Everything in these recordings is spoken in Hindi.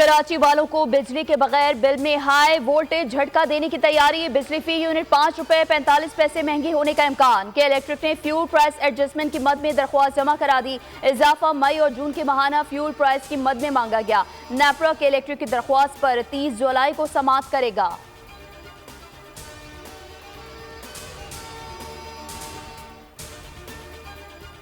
कराची वालों को बिजली के बगैर बिल में हाई वोल्टेज झटका देने की तैयारी। बिजली फी यूनिट 5 रुपए 45 पैसे महंगी होने का इम्कान। के इलेक्ट्रिक ने फ्यूल प्राइस एडजस्टमेंट की मद में दरख्वास्त जमा करा दी। इजाफा मई और जून के माहाना फ्यूल प्राइस की मद में मांगा गया। नेपरा के इलेक्ट्रिक की दरख्वास्त पर 30 जुलाई को समाअत करेगा।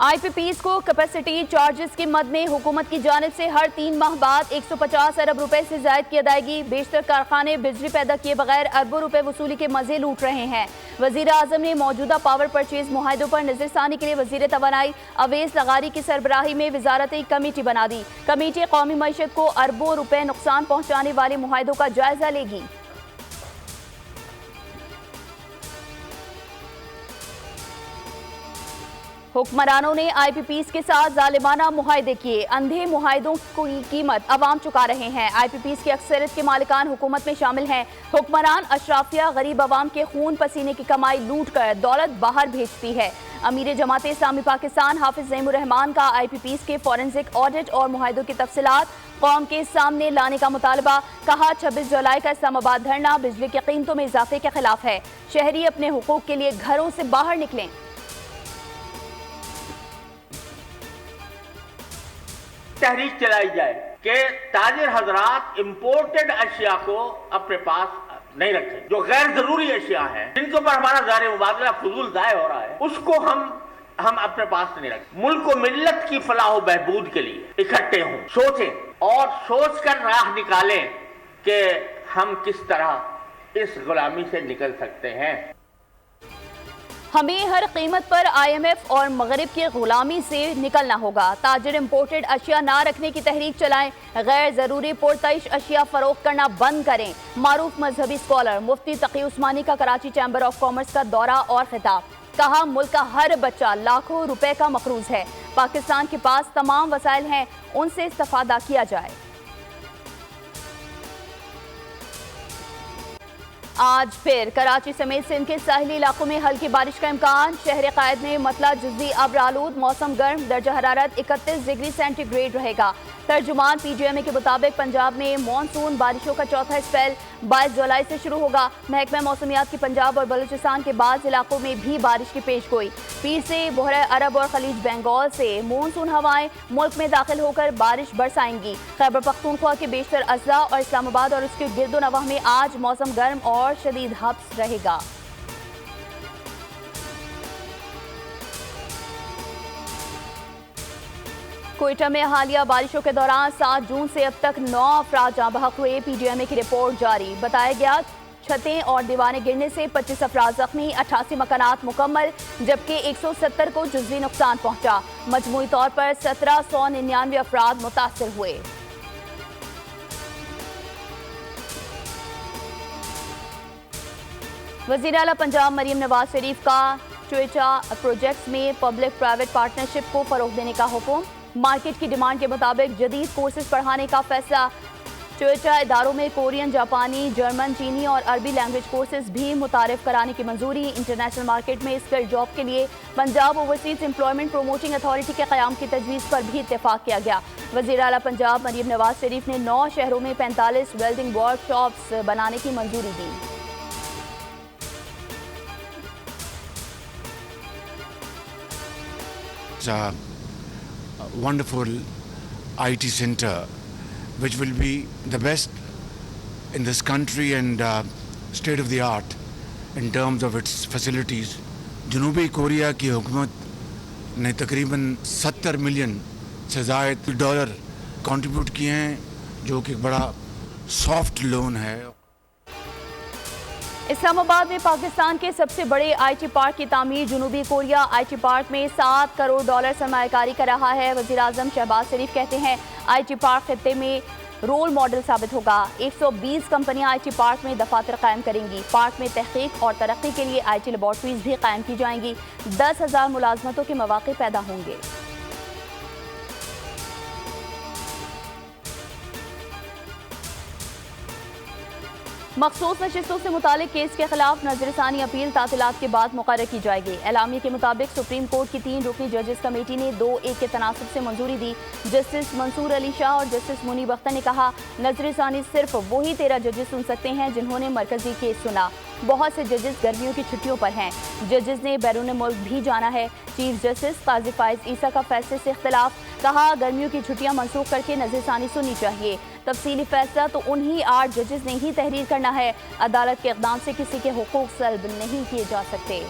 IPPs को कैपेसिटी चार्जेस की मद में हुकूमत की जानिब से हर 3 माह बाद 150 अरब रुपए से जायद की अदायगी। बेशतर कारखाने बिजली पैदा किए बगैर अरबों रुपए वसूली के मजे लूट रहे हैं। वजीर आजम ने मौजूदा पावर परचेज मुआहदों पर नजरसानी के लिए वजीर तवानाई अवेस लगारी की सरबराही में वजारती कमेटी बना दी। कमेटी कौमी मईशत को अरबों रुपए नुकसान पहुंचाने वाले मुआहदों का जायजा लेगी। हुक्मरानों ने IPPs के साथ जालिमाना मुआहदे किए। अंधे मुआहदों की कीमत अवाम चुका रहे हैं। IPPs की अक्सरियत के मालिकान हुकूमत में शामिल हैं। हुक्मरान अशराफिया गरीब अवाम के खून पसीने की कमाई लूट कर दौलत बाहर भेजती है। अमीर जमात इस्लामी पाकिस्तान हाफिज ज़ैमुर रहमान का IPPs के फॉरेंसिक ऑडिट और मुआहदों की तफसीलात कौम के सामने लाने का मुतालबा। कहा 26 जुलाई का इस्लामाबाद धरना बिजली की कीमतों में इजाफे के खिलाफ है। शहरी अपने हुकूक के लिए घरों से बाहर निकलें। तहरीक चलाई जाए कि ताजिर हजरात इम्पोर्टेड अशिया को अपने पास नहीं रखें। जो गैर जरूरी अशिया है जिनके ऊपर हमारा ज़ाहिर मुबादला फजूल ज़ाय हो रहा है उसको हम अपने पास नहीं रखें। मुल्क को मिल्लत की फलाह बहबूद के लिए इकट्ठे हों, सोचें और सोच कर राह निकालें कि हम किस तरह इस गुलामी से निकल सकते हैं। हमें हर कीमत पर IMF और मगरिब की गुलामी से निकलना होगा। ताजिर इम्पोर्टेड अशिया ना रखने की तहरीक चलाएं। गैर जरूरी पुरतइश अशिया फरोख्त करना बंद करें। मारूफ मजहबी स्कॉलर मुफ्ती तकी उस्मानी का कराची चैम्बर ऑफ कॉमर्स का दौरा और खिताब। कहा मुल्क का हर बच्चा लाखों रुपए का मकरूज है। पाकिस्तान के पास तमाम वसाइल हैं, उनसे इस्तेफादा किया जाए। आज फिर कराची समेत सिंध के साहिली इलाकों में हल्की बारिश का इम्कान। शहर कायद में मतला जुज़ी अब्र आलूद, मौसम गर्म, दर्जा हरारत 31 डिग्री सेंटीग्रेड रहेगा। तर्जुमान PGMA के मुताबिक पंजाब में मानसून बारिशों का चौथा स्पेल 22 जुलाई से शुरू होगा। महकमा मौसमियात की पंजाब और बलूचिस्तान के बाज़ इलाकों में भी बारिश की पेशगोई। पीर से बहरा अरब और खलीज बंगाल से मानसून हवाएं मुल्क में दाखिल होकर बारिश बरसाएंगी। खैबर पख्तूनख्वा के बेशतर अजला और इस्लामाबाद और उसके गिरदोनवाह में आज मौसम गर्म और शदीद हब्स रहेगा। कोयटा में हालिया बारिशों के दौरान 7 जून से अब तक 9 अफराद जाँ बहक हुए। PGMA की रिपोर्ट जारी। बताया गया छतें और दीवारें गिरने से 25 अफराद जख्मी, 88 मकानात मुकम्मल, जबकि 170 को जुज़वी नुकसान पहुंचा। मजमूई तौर पर 1799 अफराद मुतासर हुए। वज़ीर आला पंजाब मरीम नवाज शरीफ का चुएचा प्रोजेक्ट्स में पब्लिक प्राइवेट पार्टनरशिप को फरोग देने का हुक्म। मार्केट की डिमांड के मुताबिक जदीद कोर्सेज पढ़ाने का फैसला। चुएचा इदारों में कोरियन, जापानी, जर्मन, चीनी और अरबी लैंग्वेज कोर्सेज भी मुतारिफ कराने की मंजूरी। इंटरनेशनल मार्केट में स्किल जॉब के लिए Punjab overseas employment promoting authority के क़याम की तजवीज़ पर भी इत्तेफाक किया गया। वज़ीर आला पंजाब मरीम नवाज शरीफ ने 9 शहरों में 45 वेल्डिंग वर्कशॉप्स बनाने की मंजूरी दी। A wonderful IT center which will be the best in this country and state of the art in terms of its facilities. जनूबी कोरिया की हुकूमत ने तकरीबन 70 मिलियन से ज़ायद डॉलर कंट्रीब्यूट किए हैं, जो कि बड़ा सॉफ्ट लोन है। इस्लामाबाद में पाकिस्तान के सबसे बड़े IT पार्क की तामीर। जनूबी कोरिया IT पार्क में $7 करोड़ सरमायाकारी कर रहा है। वज़ीर आज़म शहबाज शरीफ कहते हैं IT पार्क खित्ते में रोल मॉडल साबित होगा। 120 कंपनियां IT पार्क में दफातर कायम करेंगी। पार्क में तहकीक और तरक्की के लिए IT लेबॉर्ट्रीज भी कायम की जाएंगी। 10,000 मुलाजमतों के मौके पैदा होंगे। मखसूस नशिस्तों से मुतालिक केस के खिलाफ नजरसानी अपील तातीलात के बाद मुकर्रर की जाएगी। एलामिया के मुताबिक सुप्रीम कोर्ट की 3 रुकनी जजेस कमेटी ने 2-1 के तनासब से मंजूरी दी। जस्टिस मंसूर अली शाह और जस्टिस मुनीब अख्तर ने कहा, नजरसानी सिर्फ वही 13 जजेस सुन सकते हैं जिन्होंने मरकजी केस सुना। बहुत से जजेस गर्मियों की छुट्टियों पर हैं। जजेस ने बैरून मुल्क भी जाना है। चीफ जस्टिस काजी फाइज ईसा का फैसले से इख्तिलाफ, कहा गर्मियों की छुट्टियां मनसूख करके नजरसानी सुननी चाहिए। तफसीली फैसला तो उन्हीं 8 जजेस ने ही तहरीर करना है। अदालत के इक़दाम से किसी के हुकूक सल्ब नहीं किए जा सकते।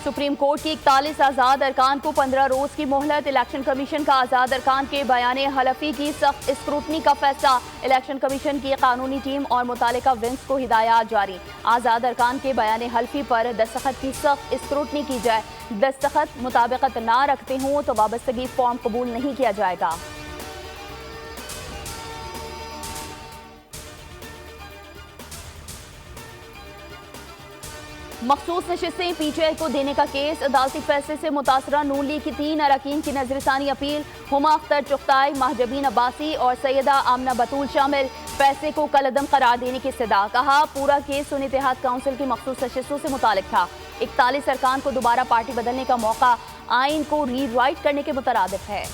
सुप्रीम कोर्ट की 41 आज़ाद अरकान को 15 रोज की मोहलत। इलेक्शन कमीशन का आज़ाद अरकान के बयाने हलफी की सख्त स्क्रूटनी का फैसला। इलेक्शन कमीशन की कानूनी टीम और मुतालिका विंग्स को हिदायत जारी। आज़ाद अरकान के बयाने हल्फी पर दस्तखत की सख्त स्क्रूटनी की जाए। दस्तखत मुताबिकत ना रखते हों तो वाबस्तगी फॉर्म कबूल नहीं किया जाएगा। मखसूस नशिस्तें पीटीआई को देने का केस। अदालती फैसले से मुतासरा नून लीग की 3 अरकान की नजरसानी अपील। हुमा अख्तर चुगताई, महजबीन अब्बासी और सैयदा आमना बतूल शामिल। फैसले को कलअदम करार देने की सदा, कहा पूरा केस सुन्नी इत्तेहाद काउंसिल की मखसूस नशिस्तों से मुतालिक था। 41 अरकान को दोबारा पार्टी बदलने का मौका आइन को रीराइट करने के मुतरादिफ है।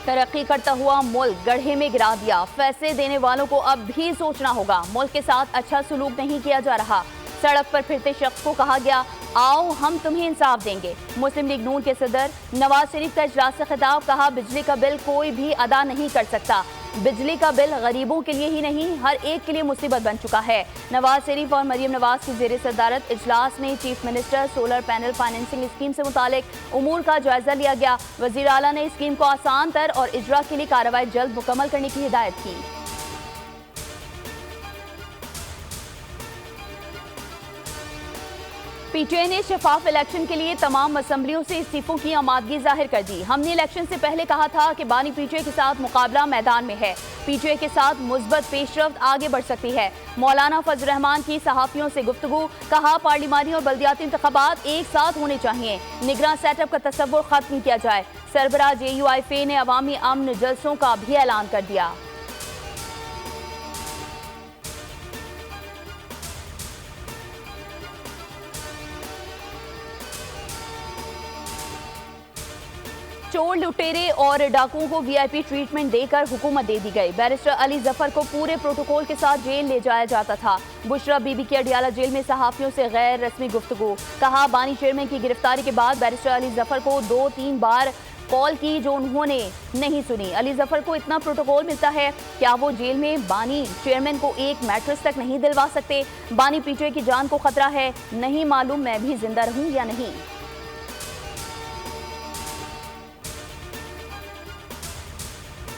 तरक्की करता हुआ मुल्क गड्ढे में गिरा दिया। फैसले देने वालों को अब भी सोचना होगा। मुल्क के साथ अच्छा सलूक नहीं किया जा रहा। सड़क पर फिरते शख्स को कहा गया, आओ हम तुम्हें इंसाफ देंगे। मुस्लिम लीग नून के सदर नवाज शरीफ का इजलास से खिताब, कहा बिजली का बिल कोई भी अदा नहीं कर सकता। बिजली का बिल गरीबों के लिए ही नहीं हर एक के लिए मुसीबत बन चुका है। नवाज शरीफ और मरियम नवाज की ज़ेर सदारत इजलास में chief minister solar panel financing scheme से मुतालिक उमूर का जायजा लिया गया। वज़ीर आला ने स्कीम को आसान तर और इजरा के लिए कार्रवाई जल्द मुकम्मल करने की हिदायत की। पीटीआई ने शफाफ इलेक्शन के लिए तमाम असम्बलियों से इस्तीफों की आमादगी जाहिर कर दी। हमने इलेक्शन से पहले कहा था कि बानी पीटीआई के साथ मुकाबला मैदान में है। पीटीआई के साथ मुस्बत पेशरफ्त आगे बढ़ सकती है। मौलाना फजल रहमान की सहाफियों से गुफ्तगू, कहा पार्लिमानी और बल्दियाती इंतखाबात एक साथ होने चाहिए। निगरान सेटअप का तस्वुर खत्म किया जाए। सरबराह JUIFA ने अवामी अमन जलसों का भी ऐलान कर दिया। चोर लुटेरे और डाकुओं को VIP ट्रीटमेंट देकर हुकूमत दे दी गई। बैरिस्टर अली जफर को पूरे प्रोटोकॉल के साथ जेल ले जाया जाता था। बुशरा बीबी की अडियाला जेल में सहाफियों से गैर रस्मी गुफ्तगू, कहा बानी चेयरमैन की गिरफ्तारी के बाद बैरिस्टर अली जफर को 2-3 बार कॉल की जो उन्होंने नहीं सुनी। अली जफर को इतना प्रोटोकॉल मिलता है, क्या वो जेल में बानी चेयरमैन को एक मैट्रेस तक नहीं दिलवा सकते? बानी पीटीआई की जान को खतरा है, नहीं मालूम मैं भी जिंदा रहूं या नहीं।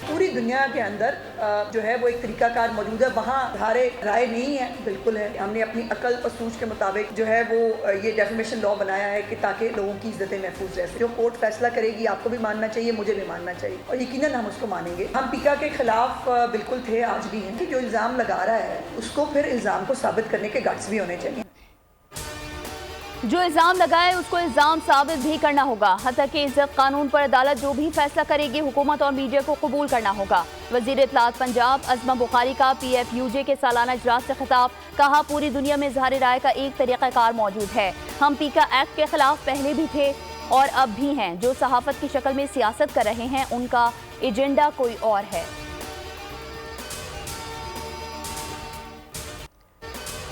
पूरी दुनिया के अंदर जो है वो एक तरीकाकार मौजूद है। वहाँ धारे राय नहीं है, बिल्कुल है। हमने अपनी अकल और सूझ के मुताबिक जो है वो ये डेफिमेशन लॉ बनाया है कि ताकि लोगों की इज्जतें महफूज रह सकें। जो कोर्ट फैसला करेगी आपको भी मानना चाहिए, मुझे भी मानना चाहिए और यकीनन हम उसको मानेंगे। हम पीका के खिलाफ बिल्कुल थे, आज भी हैं कि जो इल्ज़ाम लगा रहा है उसको फिर इल्ज़ाम को साबित करने के गट्स भी होने चाहिए। जो इल्जाम लगाए उसको इल्जाम साबित भी करना होगा। हत्ता के इज्जत कानून पर अदालत जो भी फैसला करेगी हुकूमत और मीडिया को कबूल करना होगा। वजीर इत्तलात पंजाब अज़मा बुखारी का PFUJ के सालाना इजलास से खिताब, कहा पूरी दुनिया में इज़हार राय का एक तरीक़ाकार मौजूद है। हम पीका एक्ट के खिलाफ पहले भी थे और अब भी हैं। जो सहाफ़त की शक्ल में सियासत कर रहे हैं उनका एजेंडा कोई और है।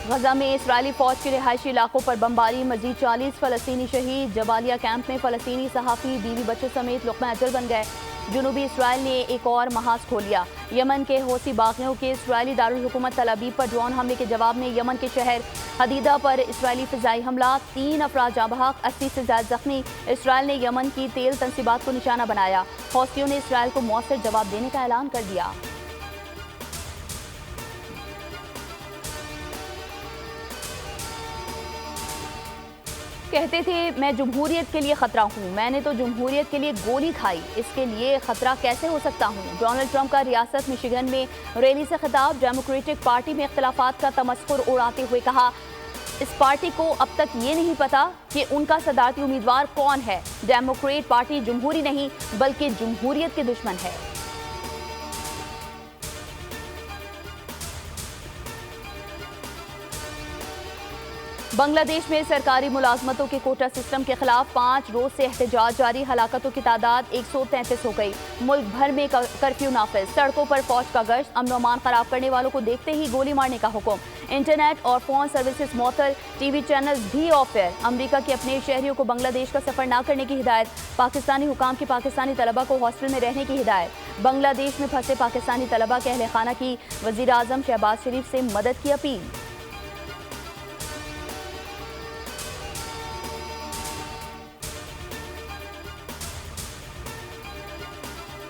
गजा में इसराइली फौज के रिहायशी इलाकों पर बमबारी, मजीद 40 फ़लस्तीनी शहीद। जबालिया कैंप में फ़लस्तीनी सहाफ़ी बीवी बच्चों समेत लुक़मा अजल बन गए। जनूबी इसराइल ने एक और महाज खोल लिया। यमन के हौसी बागियों के इसराइली दारुल हुकूमत तल अबीब पर ड्रोन हमले के जवाब में यमन के शहर हदीदा पर इसराइली फ़िज़ाई हमला, 3 अफराद जाँ बहक, 80 से ज़्यादा जख्मी। इसराइल ने यमन की तेल तनसीबात को निशाना बनाया। हौसियों ने इसराइल को मौसर जवाब देने का ऐलान कर दिया। कहते थे मैं जमहूरियत के लिए खतरा हूँ, मैंने तो जमहूरियत के लिए गोली खाई, इसके लिए खतरा कैसे हो सकता हूँ? डोनाल्ड ट्रंप का रियासत मिशिगन में रैली से खिताब, डेमोक्रेटिक पार्टी में इख्तिलाफात का तमस्खुर उड़ाते हुए कहा इस पार्टी को अब तक ये नहीं पता कि उनका सदारती उम्मीदवार कौन है। डेमोक्रेट पार्टी जमहूरी नहीं बल्कि जमहूरियत के दुश्मन है। बांग्लादेश में सरकारी मुलाजमतों के कोटा सिस्टम के खिलाफ 5 रोज से एहतजाज जारी। हलाकतों की तादाद 133 हो गई। मुल्क भर में कर्फ्यू नाफिज। सड़कों पर फौज का गश्त। अमन अमान खराब करने वालों को देखते ही गोली मारने का हुक्म। इंटरनेट और फोन सर्विसेज मुअत्तल। टीवी चैनल्स भी ऑफ एयर। अमरीका के अपने शहरियों को बांग्लादेश का सफर न करने की हिदायत। पाकिस्तानी हुकाम की पाकिस्तानी तलबा को हॉस्टल में रहने की हिदायत। बांग्लादेश में फंसे पाकिस्तानी तलबा के अहले खाना की वजीर आजम शहबाज शरीफ से मदद की अपील।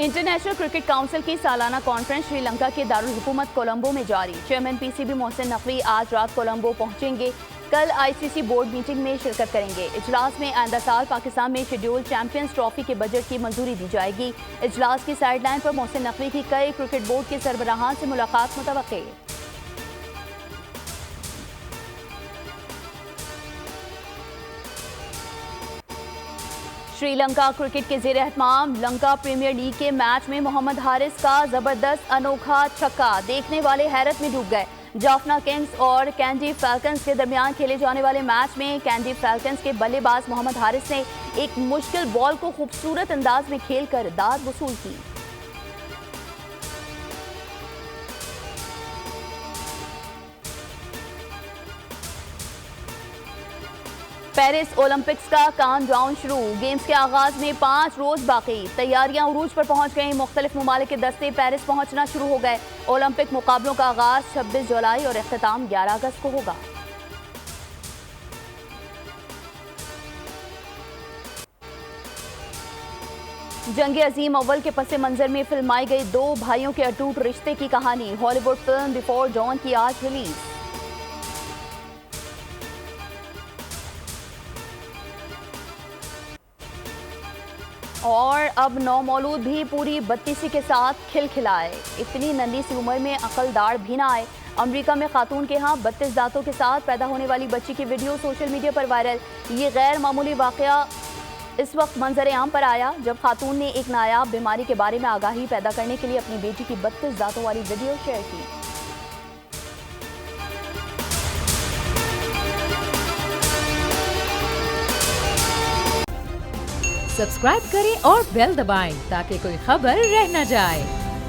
इंटरनेशनल क्रिकेट काउंसिल की सालाना कॉन्फ्रेंस श्रीलंका के दारुल हुकूमत कोलंबो में जारी। चेयरमैन पीसीबी मोहसिन नकवी आज रात कोलंबो पहुंचेंगे। कल आईसीसी बोर्ड मीटिंग में शिरकत करेंगे। इजलास में आइंदा साल पाकिस्तान में शेड्यूल चैंपियंस ट्रॉफी के बजट की मंजूरी दी जाएगी। इजलास की साइडलाइन पर मोहसिन नकवी की कई क्रिकेट बोर्ड के सरबराहान से मुलाकात मुतवक्के। श्रीलंका क्रिकेट के जेर एहतमाम लंका प्रीमियर लीग के मैच में मोहम्मद हारिस का जबरदस्त अनोखा छक्का देखने वाले हैरत में डूब गए। जाफना किंग्स और कैंडी फैल्कन्स के दरमियान खेले जाने वाले मैच में कैंडी फैल्कन्स के बल्लेबाज मोहम्मद हारिस ने एक मुश्किल बॉल को खूबसूरत अंदाज में खेलकर दाद वसूल की। पेरिस ओलंपिक्स का काउंटडाउन शुरू। गेम्स के आगाज में 5 रोज बाकी। तैयारियां उरूज पर पहुंच गई। मुख्तलिफ ममालिक के दस्ते पेरिस पहुंचना शुरू हो गए। ओलंपिक मुकाबलों का आगाज 26 जुलाई और इख्तिताम 11 अगस्त को होगा। जंग अजीम अव्वल के पस मंजर में फिल्माई गई 2 भाइयों के अटूट रिश्ते की कहानी। हॉलीवुड फिल्म बिफोर डॉन की आज रिलीज। और अब नौमौलूद भी पूरी बत्तीसी के साथ खिलखिलाए। इतनी नन्ही सी उम्र में अकल दाढ़ भी ना आए। अमेरिका में खातून के यहाँ 32 दांतों के साथ पैदा होने वाली बच्ची की वीडियो सोशल मीडिया पर वायरल। ये गैर मामूली वाकया इस वक्त मंजर आम पर आया जब खातून ने एक नायाब बीमारी के बारे में आगाही पैदा करने के लिए अपनी बेटी की 32 दांतों वाली वीडियो शेयर की। सब्सक्राइब करें और बेल दबाएं ताकि कोई खबर रह न जाए।